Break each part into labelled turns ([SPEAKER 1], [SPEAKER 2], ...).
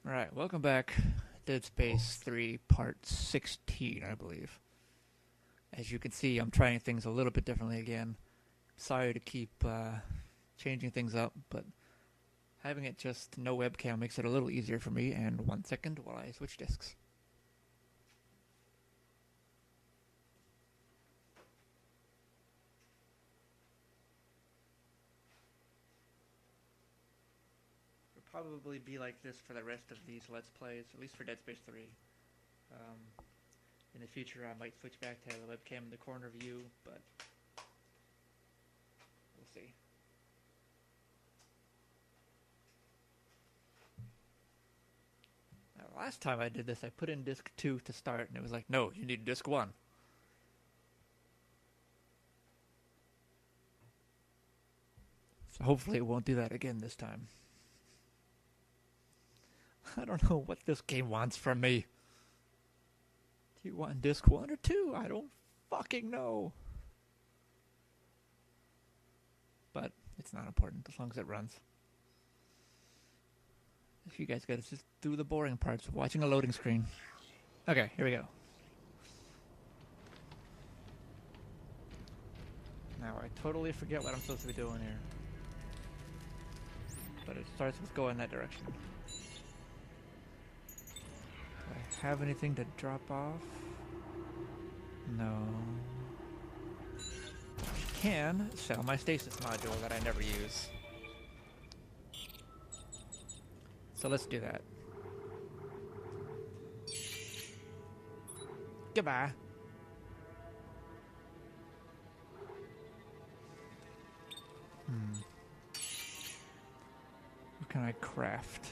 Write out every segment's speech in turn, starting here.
[SPEAKER 1] Alright, welcome back. Dead Space 3, Part 16, I believe. As you can see, I'm trying things a little bit differently again. Sorry to keep changing things up, but having it just no webcam makes it a little easier for me, and 1 second while I switch discs. Probably be like this for the rest of these Let's Plays, at least for Dead Space 3. In the future, I might switch back to the webcam in the corner view, but we'll see. Now, last time I did this, I put in disc 2 to start, and it was like, no, you need disc 1. So hopefully it won't do that again this time. I don't know what this game wants from me. Do you want disc 1 or 2? I don't fucking know. But it's not important as long as it runs. If you guys gotta just do the boring parts of watching a loading screen. Okay, here we go. Now I totally forget what I'm supposed to be doing here. But it starts with going that direction. Do I have anything to drop off? No. I can sell my stasis module that I never use. So let's do that. Goodbye. What can I craft?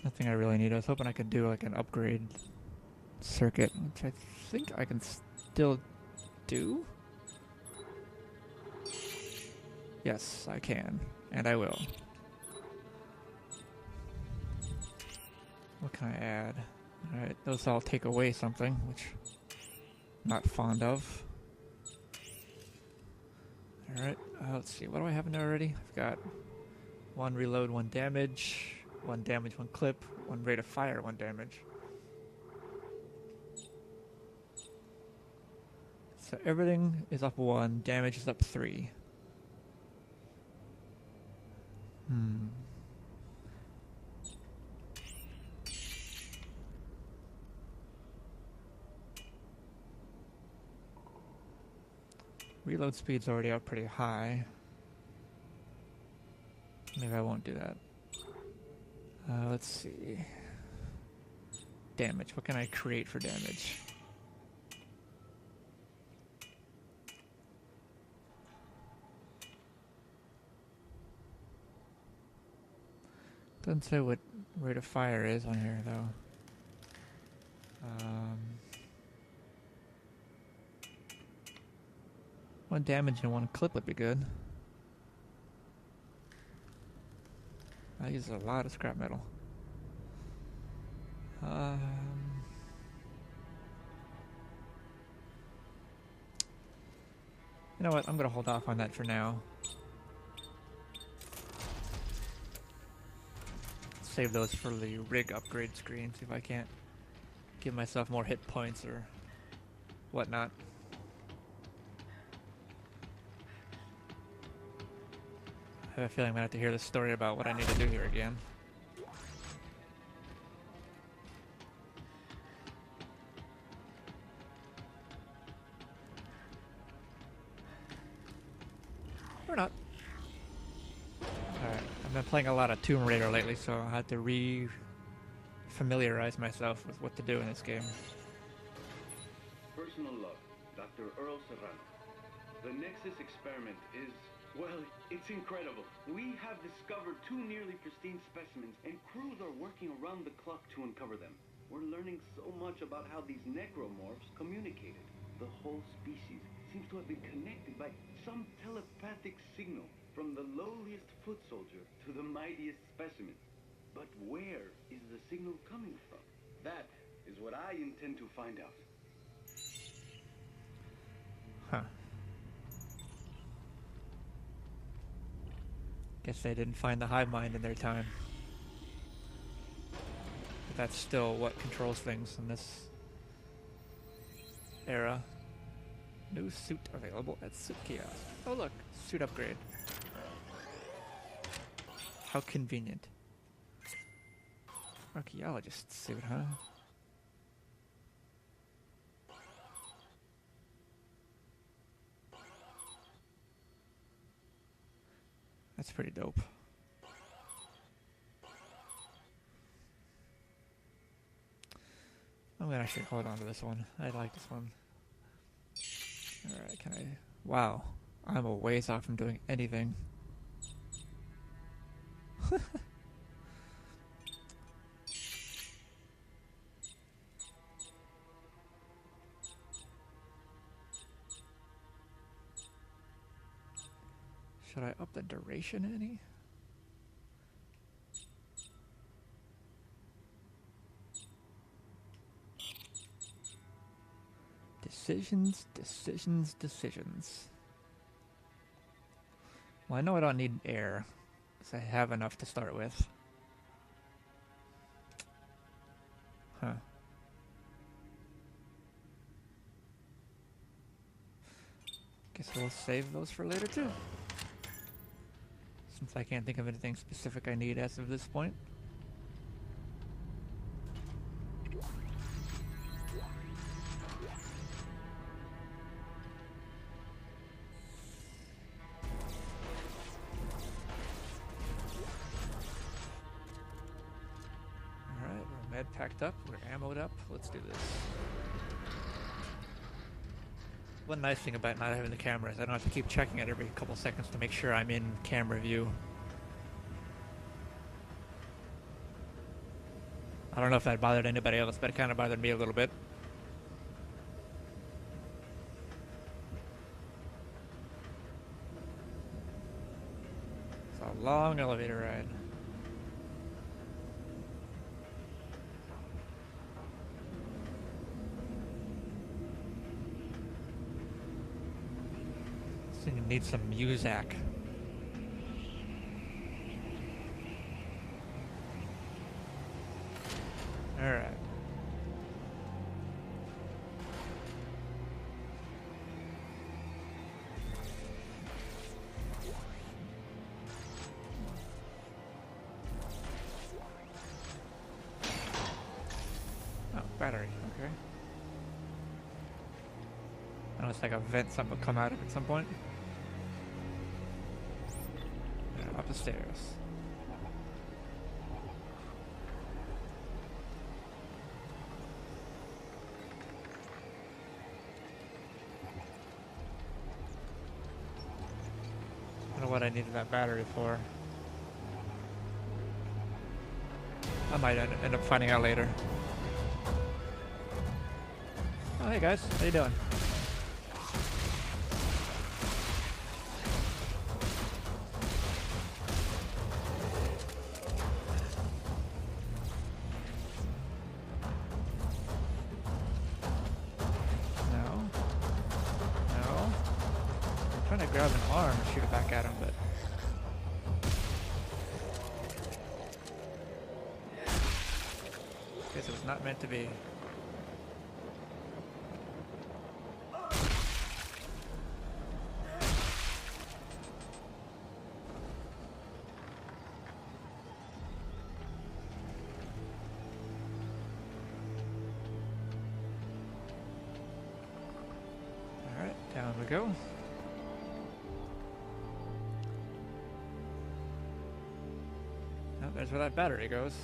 [SPEAKER 1] Nothing I really need. I was hoping I could do like an upgrade circuit, which I think I can still do. Yes, I can, and I will. What can I add? Alright, those all take away something, which I'm not fond of. Alright, let's see, what do I have in there already? I've got 1 reload, 1 damage, 1 damage, 1 clip, 1 rate of fire, 1 damage. So everything is up 1, damage is up 3. Reload speed's already up pretty high. Maybe I won't do that. Let's see. Damage. What can I create for damage? Doesn't say what rate of fire is on here, though. 1 damage and 1 clip would be good. I use a lot of scrap metal. You know what? I'm gonna hold off on that for now. Save those for the rig upgrade screen, see if I can't give myself more hit points or whatnot. I have a feeling I'm gonna have to hear the story about what I need to do here again. Or not. Alright, I've been playing a lot of Tomb Raider lately, so I had to re-familiarize myself with what to do in this game.
[SPEAKER 2] Personal log, Dr. Earl Serrano. The Nexus experiment is, well, it's incredible. We have discovered 2 nearly pristine specimens, and crews are working around the clock to uncover them. We're learning so much about how these necromorphs communicated. The whole species seems to have been connected by some telepathic signal, from the lowliest foot soldier to the mightiest specimen. But where is the signal coming from? That is what I intend to find out.
[SPEAKER 1] Huh. Guess they didn't find the hive mind in their time. But that's still what controls things in this era. New suit available at suit kiosk. Oh look, suit upgrade. How convenient. Archaeologist suit, huh? That's pretty dope. I'm gonna actually hold on to this one. I like this one. Alright, can I... Wow. I'm a ways off from doing anything. Should I up the duration any? Decisions, decisions, decisions. Well, I know I don't need air, because I have enough to start with. Huh. Guess we'll save those for later too. Since I can't think of anything specific I need as of this point. Alright, we're med packed up, we're ammoed up. Let's do this. One nice thing about not having the camera is I don't have to keep checking it every couple seconds to make sure I'm in camera view. I don't know if that bothered anybody else, but it kind of bothered me a little bit. It's a long elevator ride. So you need some Muzak. Alright. Oh, battery, okay. I know it's like a vent something will come out of it at some point. Yeah, up the stairs. I don't know what I needed that battery for. I might end up finding out later. Oh, hey guys, how you doing? Grab an arm and shoot it back at him, but guess it was not meant to be. Alright, down we go. There's where that battery goes.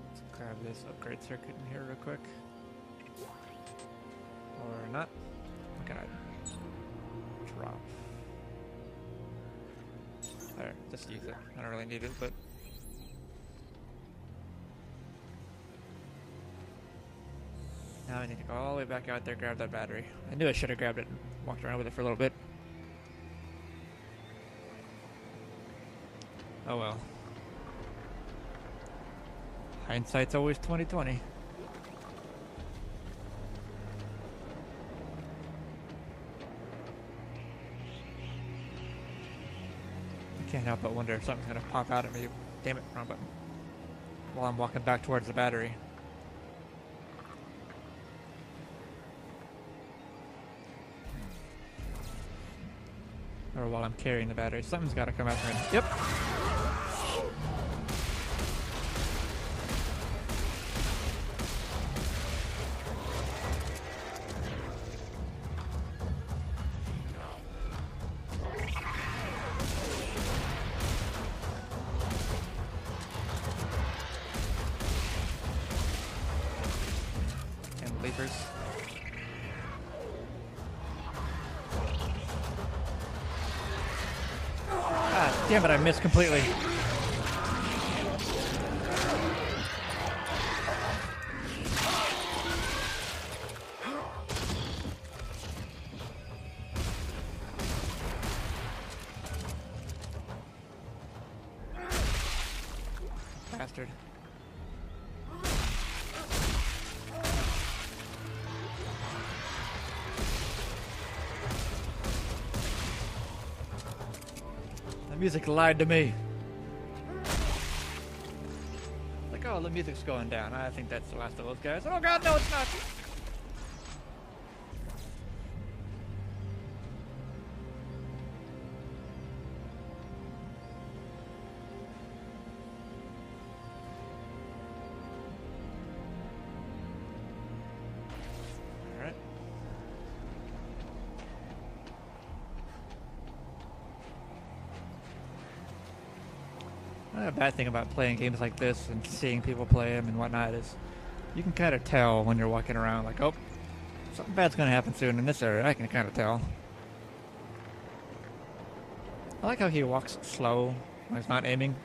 [SPEAKER 1] Let's grab this upgrade circuit in here real quick. Or not. What can I drop? There, just use it. I don't really need it, but now I need to go all the way back out there, grab that battery. I knew I should have grabbed it and walked around with it for a little bit. Oh well. Hindsight's always 20/20. Can't help but wonder if something's gonna pop out at me. Damn it, wrong button. While I'm walking back towards the battery. Or while I'm carrying the battery. Something's gotta come after me. Yep. And leapers. Ah, damn it, I missed completely. Bastard. The music lied to me. Like, oh, the music's going down. I think that's the last of those guys. Oh god, no, it's not. Alright. A bad thing about playing games like this and seeing people play them and whatnot is you can kind of tell when you're walking around, like, oh, something bad's going to happen soon in this area. I can kind of tell. I like how he walks slow. He's not aiming,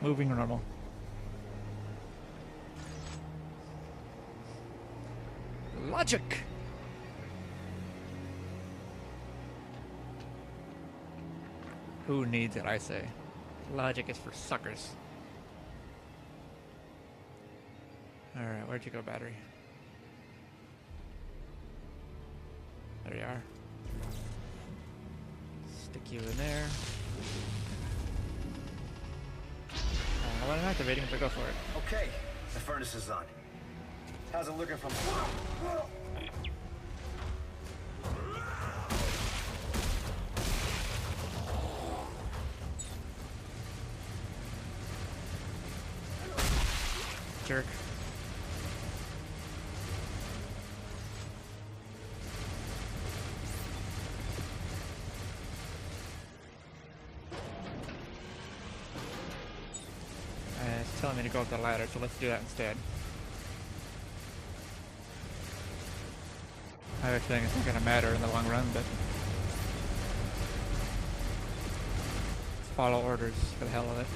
[SPEAKER 1] moving normal. Logic! Who needs it, I say. Logic is for suckers. Alright, where'd you go, battery? There you are. Stick you in there. I wasn't activating, but go for it.
[SPEAKER 3] Okay, the furnace is on. How's it looking from...
[SPEAKER 1] Jerk. It's telling me to go up the ladder, so let's do that instead. I have a feeling it's not going to matter in the long run, but... let's follow orders for the hell of it.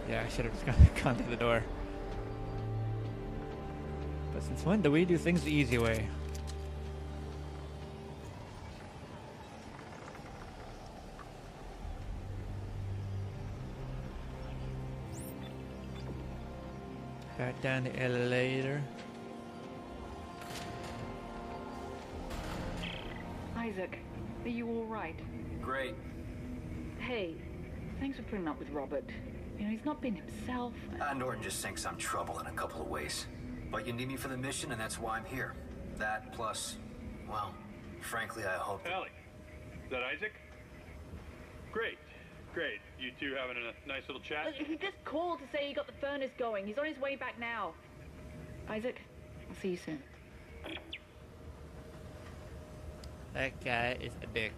[SPEAKER 1] Yeah, I should have just gone through the door. But since when do we do things the easy way? Back down the elevator.
[SPEAKER 4] Isaac, are you all right?
[SPEAKER 3] Great.
[SPEAKER 4] Hey, thanks for putting up with Robert. You know, he's not been himself.
[SPEAKER 3] Norton just thinks I'm trouble in a couple of ways. But you need me for the mission, and that's why I'm here. That plus, well, frankly, I hope...
[SPEAKER 5] Allie, is that Isaac? Great, great. You two having a nice little chat?
[SPEAKER 4] He just called to say he got the furnace going. He's on his way back now. Isaac, I'll see you soon.
[SPEAKER 1] That guy is a dick.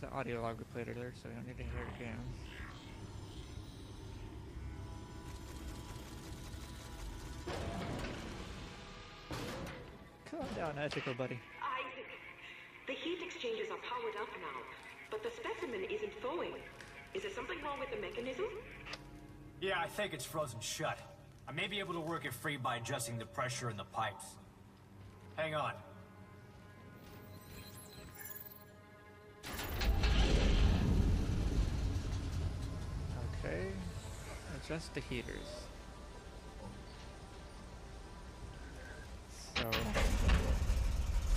[SPEAKER 1] The audio log we played earlier, so we don't need to hear it again. Calm down, Ethical buddy.
[SPEAKER 6] Isaac, exchangers are powered up now, but the specimen isn't flowing. Is there something wrong with the mechanism?
[SPEAKER 3] Yeah, I think it's frozen shut. I may be able to work it free by adjusting the pressure in the pipes. Hang on.
[SPEAKER 1] Okay. Adjust the heaters. So,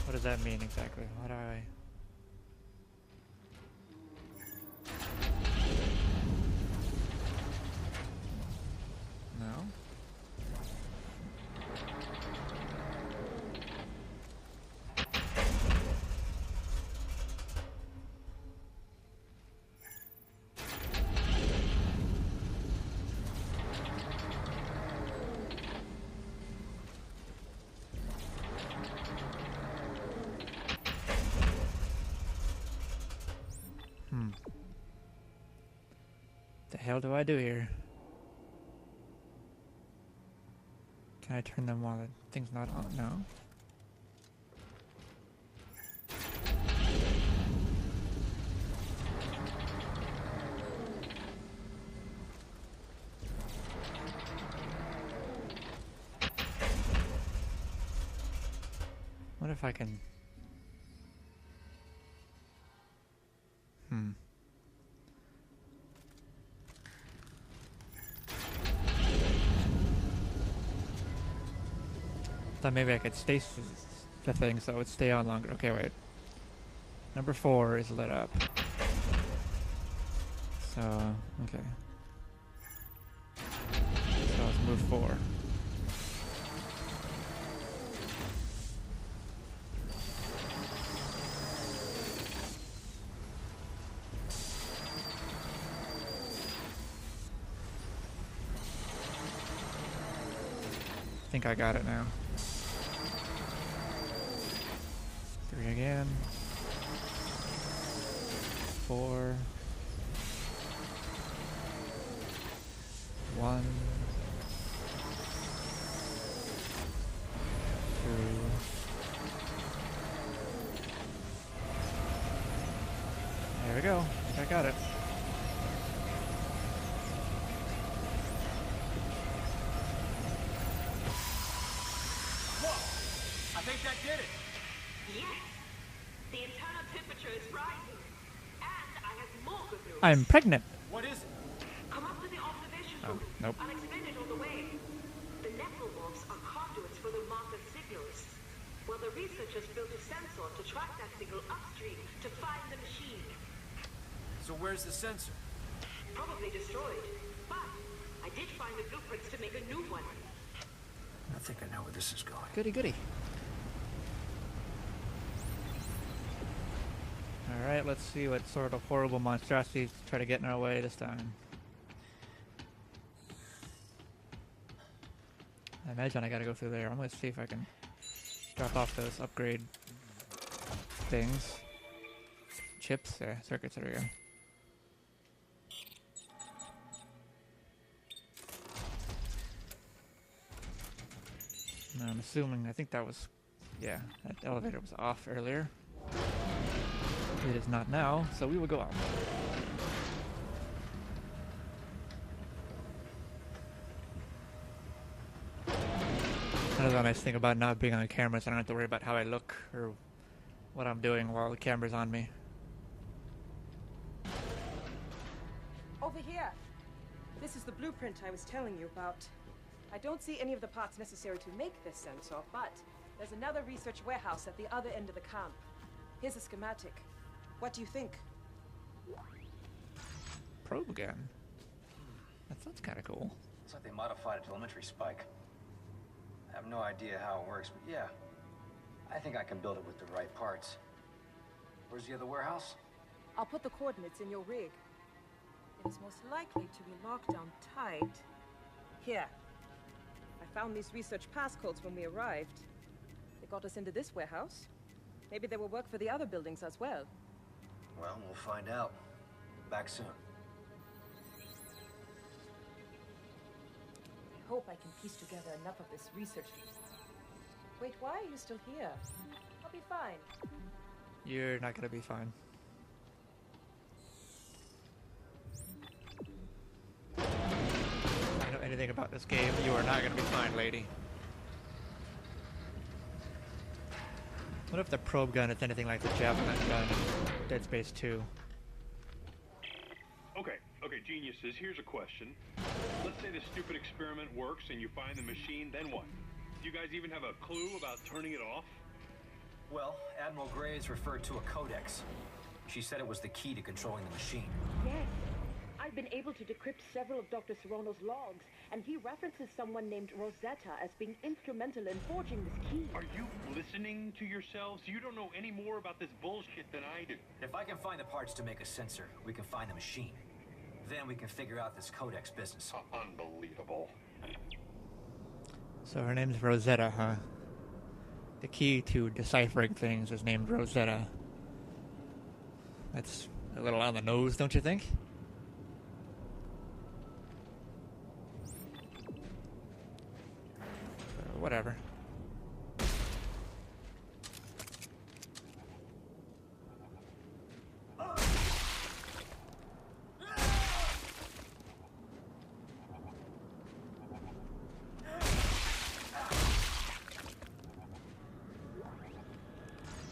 [SPEAKER 1] what does that mean exactly? What do I... No? The hell do I do here? Can I turn them while the thing's not on? No. What if I can... Thought maybe I could stasis the thing so it would stay on longer. Okay, wait. Number 4 is lit up. So, okay. So let's move 4. I think I got it now. 3 again. 4. 1. 2. There we go. I got it.
[SPEAKER 3] Whoa! I think that did it!
[SPEAKER 6] Yes! The internal temperature is rising. And I have more good news.
[SPEAKER 1] I'm pregnant.
[SPEAKER 3] What is it?
[SPEAKER 6] Come up to the observation
[SPEAKER 1] Oh,
[SPEAKER 6] room.
[SPEAKER 1] nope.
[SPEAKER 6] I'll explain it all the way. The necromorphs are conduits for the marker signals. Well, the researchers built a sensor to track that signal upstream to find the machine.
[SPEAKER 3] So where's the sensor?
[SPEAKER 6] Probably destroyed. But I did find the blueprints to make a new one.
[SPEAKER 3] I think I know where this is going.
[SPEAKER 1] Goody goody. Alright, let's see what sort of horrible monstrosities try to get in our way this time. I imagine I gotta go through there. I'm gonna see if I can drop off those upgrade things. Chips, circuits, there we go. And I'm assuming, I think that was, yeah, that elevator was off earlier. It is not now, so we will go on. Another nice thing about not being on camera is I don't have to worry about how I look or what I'm doing while the camera's on me.
[SPEAKER 7] Over here. This is the blueprint I was telling you about. I don't see any of the parts necessary to make this sensor, but there's another research warehouse at the other end of the camp. Here's a schematic. What do you think?
[SPEAKER 1] Probe gun. That's kind of cool.
[SPEAKER 3] Looks like they modified a telemetry spike. I have no idea how it works, but yeah. I think I can build it with the right parts. Where's the other warehouse?
[SPEAKER 7] I'll put the coordinates in your rig. It is most likely to be locked down tight. Here. I found these research passcodes when we arrived. They got us into this warehouse. Maybe they will work for the other buildings as well.
[SPEAKER 3] Well, we'll find out. Back soon.
[SPEAKER 7] I hope I can piece together enough of this research. Wait, why are you still here? I'll be fine.
[SPEAKER 1] You're not gonna be fine. I know anything about this game. You are not gonna be fine, lady. What if the probe gun is anything like the javelin gun in Dead Space 2?
[SPEAKER 5] Okay, geniuses, here's a question. Let's say the stupid experiment works and you find the machine, then what? Do you guys even have a clue about turning it off?
[SPEAKER 3] Well, Admiral Graves referred to a codex. She said it was the key to controlling the machine.
[SPEAKER 6] Yes. I've been able to decrypt several of Dr. Serrano's logs, and he references someone named Rosetta as being instrumental in forging this key.
[SPEAKER 5] Are you listening to yourselves? You don't know any more about this bullshit than I do.
[SPEAKER 3] If I can find the parts to make a sensor, we can find the machine. Then we can figure out this codex business.
[SPEAKER 5] Unbelievable.
[SPEAKER 1] So her name's Rosetta, huh? The key to deciphering things is named Rosetta. That's a little on the nose, don't you think? Whatever.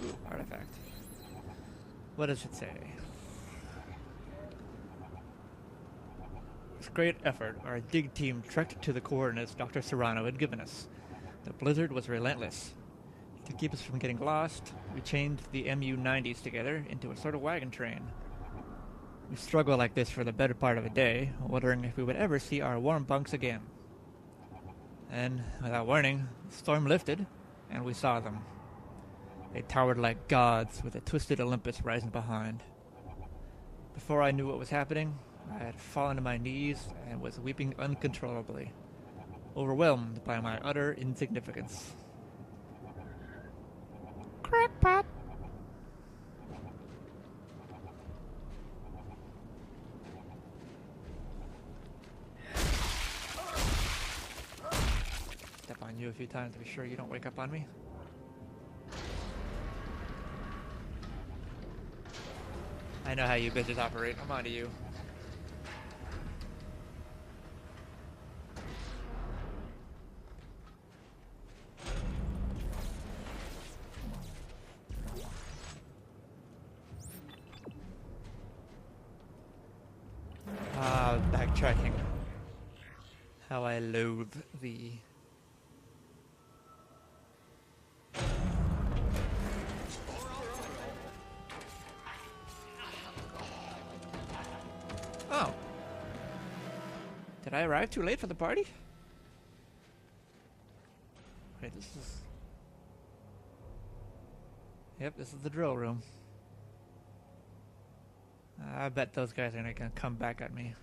[SPEAKER 1] Ooh, artifact. What does it say? With great effort, our dig team trekked to the coordinates Dr. Serrano had given us. The blizzard was relentless. To keep us from getting lost, we chained the MU-90s together into a sort of wagon train. We struggled like this for the better part of a day, wondering if we would ever see our warm bunks again. Then, without warning, the storm lifted, and we saw them. They towered like gods, with a twisted Olympus rising behind. Before I knew what was happening, I had fallen to my knees and was weeping uncontrollably, overwhelmed by my utter insignificance. Crackpot! Step on you a few times to be sure you don't wake up on me. I know how you bitches operate. I'm on to you. Backtracking. How I loathe thee. Oh. Did I arrive too late for the party? Wait, this is... Yep, this is the drill room. I bet those guys are gonna come back at me.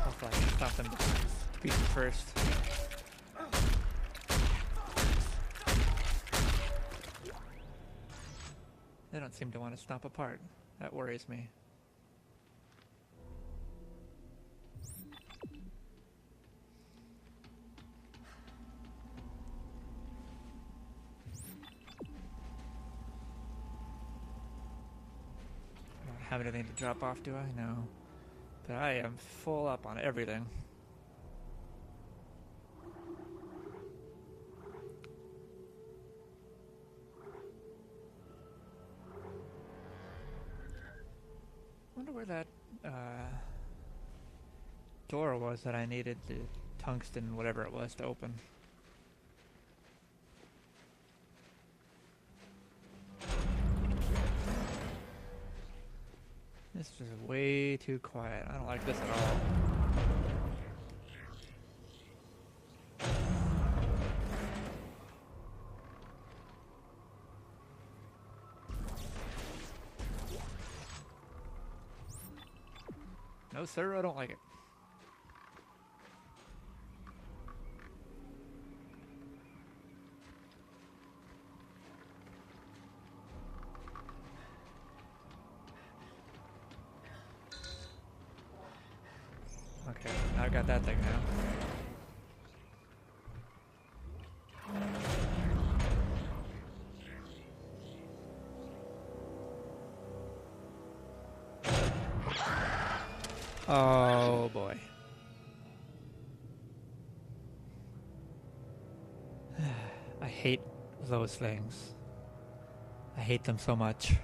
[SPEAKER 1] Hopefully I can stop them to pieces first. They don't seem to want to stomp apart. That worries me. I don't have anything to drop off, do I? No. But I am full up on everything. Wonder where that door was that I needed the tungsten, whatever it was, to open. This is way too quiet. I don't like this at all. No, sir, I don't like it. Okay, now I got that thing now. Oh boy. I hate those things. I hate them so much.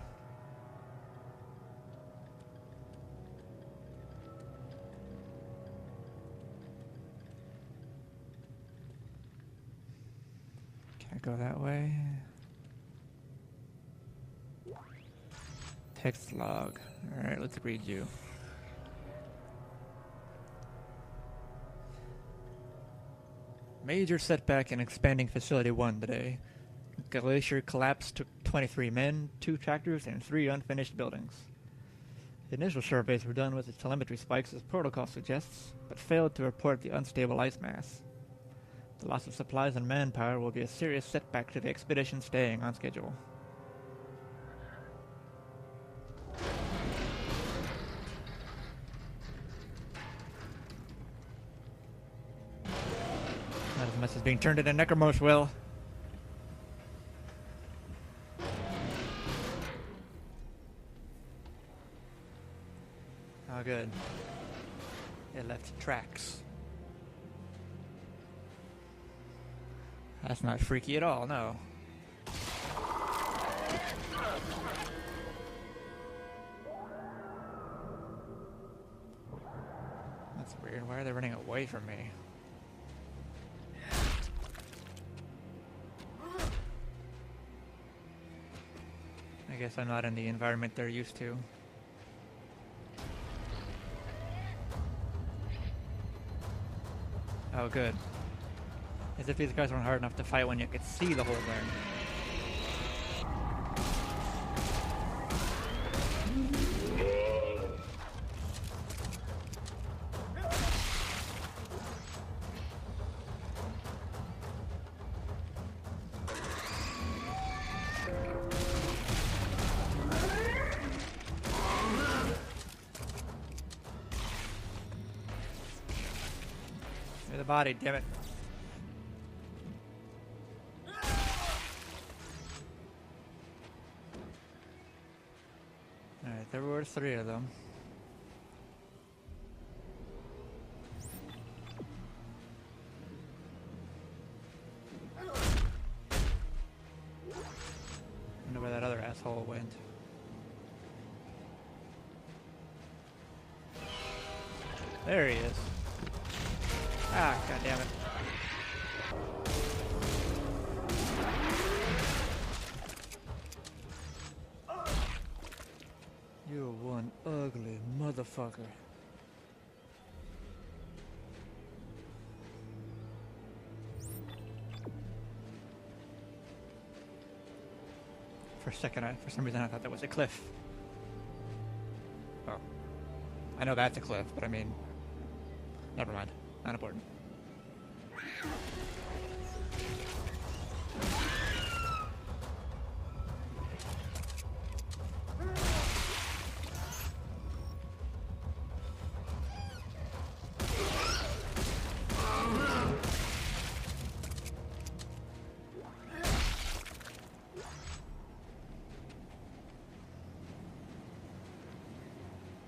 [SPEAKER 1] Can't go that way. Text log. Alright, let's read you. Major setback in expanding Facility 1 today. Glacier collapse took 23 men, 2 tractors, and 3 unfinished buildings. The initial surveys were done with the telemetry spikes as protocol suggests, but failed to report the unstable ice mass. The loss of supplies and manpower will be a serious setback to the expedition staying on schedule. Not as much as being turned into Necromorphs will. Oh, good. It left tracks. That's not freaky at all, no. That's weird. Why are they running away from me? I guess I'm not in the environment they're used to. Oh, good. As if these guys weren't hard enough to fight when you could see the whole thing. Near the body, damn it. Alright, there were 3 of them. I wonder where that other asshole went. There he is. Ah, god damn it. You're one ugly motherfucker. For a second, for some reason I thought that was a cliff. Oh. I know that's a cliff, but I mean... Never mind. Not important.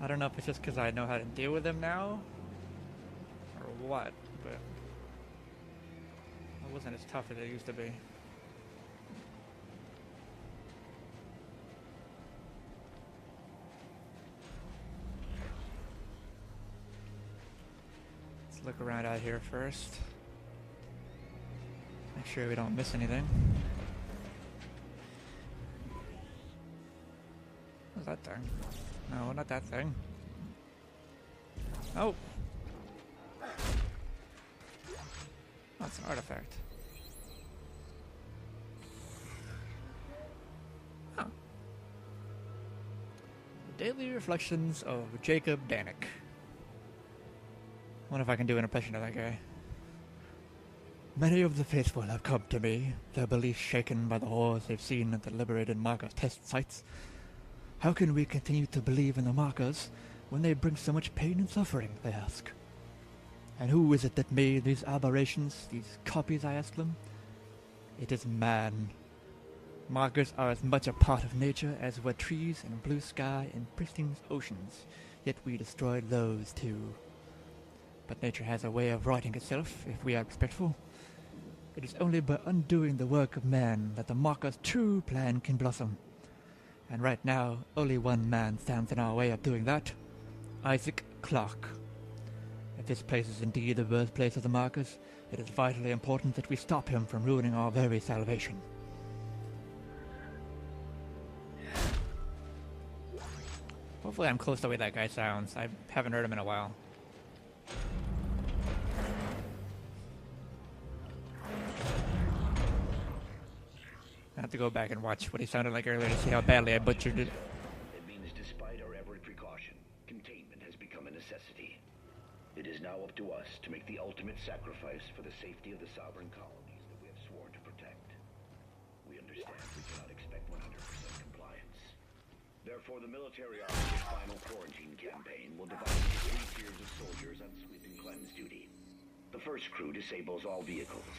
[SPEAKER 1] I don't know if it's just because I know how to deal with them now, or what, but it wasn't as tough as it used to be. Let's look around out here first. Make sure we don't miss anything. What's that thing? No, not that thing. Oh! That's an artifact. Huh. The Daily Reflections of Jacob Danik. Wonder if I can do an impression of that guy. Many of the faithful have come to me, their beliefs shaken by the horrors they've seen at the liberated marker test sites. How can we continue to believe in the markers when they bring so much pain and suffering, they ask. And who is it that made these aberrations, these copies, I ask them? It is man. Markers are as much a part of nature as were trees and blue sky and pristine oceans, yet we destroyed those too. But nature has a way of righting itself, if we are respectful. It is only by undoing the work of man that the marker's true plan can blossom. And right now, only one man stands in our way of doing that. Isaac Clarke. If this place is indeed the birthplace of the markers, it is vitally important that we stop him from ruining our very salvation. Hopefully I'm close to the way that guy sounds. I haven't heard him in a while. I have to go back and watch what he sounded like earlier to see how badly I butchered it.
[SPEAKER 8] It means despite our every precaution, containment has become a necessity. It is now up to us to make the ultimate sacrifice for the safety of the sovereign colonies that we have sworn to protect. We understand we cannot expect 100% compliance. Therefore, the military army's final quarantine campaign will divide into 3 tiers of soldiers on sweep and cleanse duty. The first crew disables all vehicles.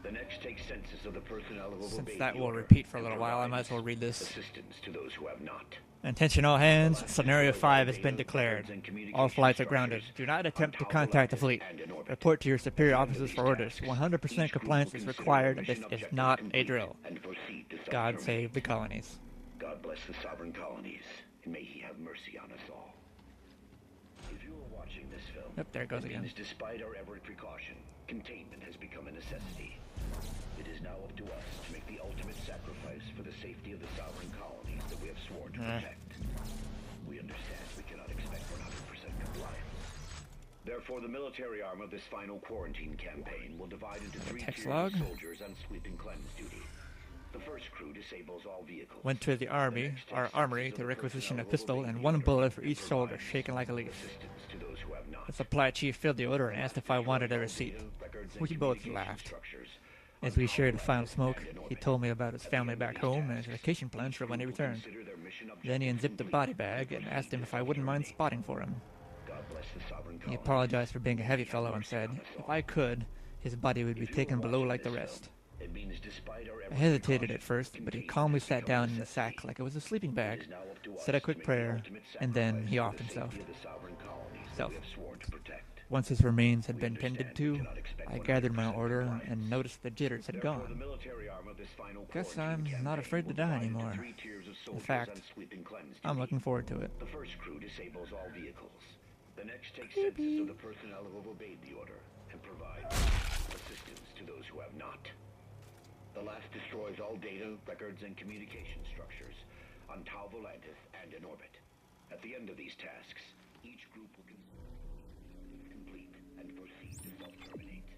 [SPEAKER 8] The next takes census of the personnel who have
[SPEAKER 1] Since
[SPEAKER 8] obeyed
[SPEAKER 1] that
[SPEAKER 8] the
[SPEAKER 1] will
[SPEAKER 8] order
[SPEAKER 1] repeat for a
[SPEAKER 8] and
[SPEAKER 1] little while, I might
[SPEAKER 8] provides
[SPEAKER 1] as well read this.
[SPEAKER 8] assistance to those who have not.
[SPEAKER 1] Attention all hands, Scenario 5 has been declared. All flights are grounded. Do not attempt to contact the fleet. Report to your superior officers for orders. 100% compliance is required. This is not a drill. God save the colonies.
[SPEAKER 8] God bless the sovereign colonies, and may he have mercy on us all. If you are watching this film,
[SPEAKER 1] Yep, there it goes again.
[SPEAKER 8] means despite our every precaution, containment has become a necessity. It is now up to us to make the ultimate sacrifice for the safety of the sovereign colonies that we have sworn to protect. We understand we cannot expect 100% compliance. Therefore, the military arm of this final quarantine campaign will divide into 3
[SPEAKER 1] text
[SPEAKER 8] tiers
[SPEAKER 1] log.
[SPEAKER 8] of soldiers on sweep and cleanse duty. The first crew disables all vehicles.
[SPEAKER 1] Went to the army, our armory, to requisition a pistol and 1 bullet for each shoulder, shaken like a leaf.
[SPEAKER 8] Assistance to those who have not.
[SPEAKER 1] The supply chief filled the order and asked if I wanted a receipt. We both laughed. As we shared a final smoke, he told me about his family back home and his vacation plans for when he returned. Then he unzipped a body bag and asked him if I wouldn't mind spotting for him. He apologized for being a heavy fellow and said, if I could, his body would be taken below like the rest. I hesitated at first, but he calmly sat down in the sack like it was a sleeping bag, said a quick prayer, and then he offed himself. Once his remains had been tended to, I gathered my order and noticed the jitters had gone. Guess I'm not afraid to die anymore. In fact, I'm looking forward to it.
[SPEAKER 8] The first crew disables all vehicles. The next takes census of the personnel who have obeyed the order and provides assistance to those who have not. The last destroys all data, records, and communication structures on Tau Volantis and in orbit. At the end of these tasks, each group will complete and proceed to self-terminate.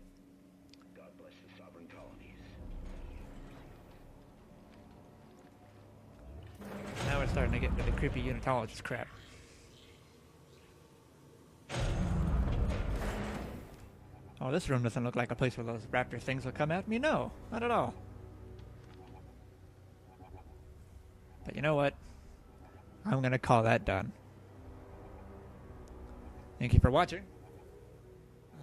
[SPEAKER 8] God bless the sovereign colonies.
[SPEAKER 1] Now we're starting to get into the creepy unitologist crap. Oh, this room doesn't look like a place where those raptor things will come at me. No, not at all. But you know what? I'm going to call that done. Thank you for watching.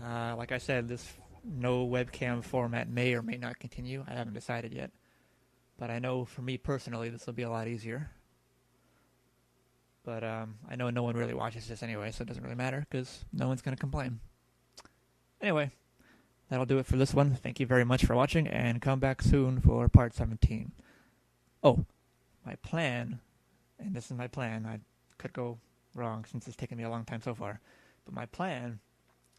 [SPEAKER 1] Like I said, this no webcam format may or may not continue. I haven't decided yet. But I know for me personally, this will be a lot easier. But I know no one really watches this anyway, so it doesn't really matter because no one's going to complain. Anyway, that'll do it for this one. Thank you very much for watching, and come back soon for part 17. Oh, my plan, and this is my plan. I could go wrong since it's taken me a long time so far. But my plan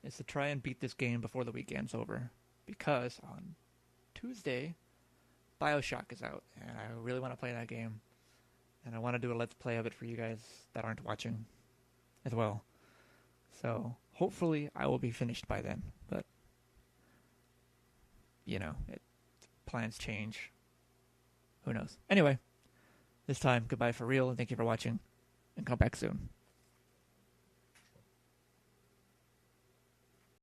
[SPEAKER 1] is to try and beat this game before the weekend's over. Because on Tuesday, BioShock is out, and I really want to play that game. And I want to do a Let's Play of it for you guys that aren't watching as well. So, hopefully I will be finished by then. But, you know, plans change. Who knows? Anyway, this time, goodbye for real, and thank you for watching, and come back soon.